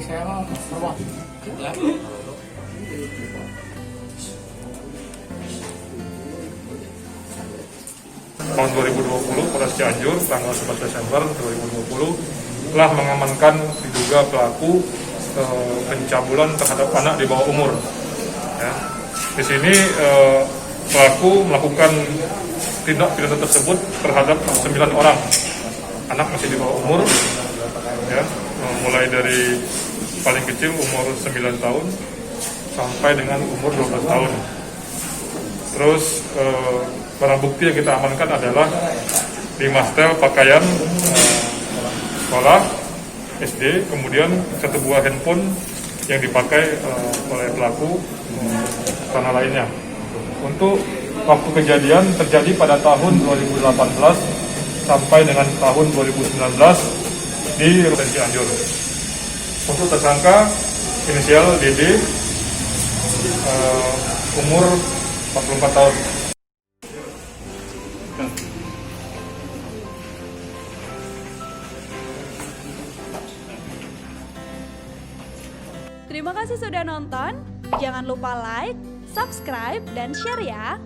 Saya mau perwak. Tahun 2020, Polres Cianjur tanggal 11 Desember 2020 telah mengamankan diduga pelaku pencabulan terhadap anak di bawah umur. Ya. Di sini pelaku melakukan tindak pidana tersebut terhadap 9 orang anak masih di bawah umur, ya, mulai dari paling kecil umur 9 tahun sampai dengan umur 12 tahun. Terus barang bukti yang kita amankan adalah 5 setel pakaian sekolah SD, kemudian 1 buah handphone yang dipakai oleh pelaku karena lainnya. Untuk waktu kejadian terjadi pada tahun 2018 sampai dengan tahun 2019 di Rutan Cianjur. Untuk tersangka inisial DD, umur 44 tahun. Terima kasih sudah nonton. Jangan lupa like, subscribe, dan share ya.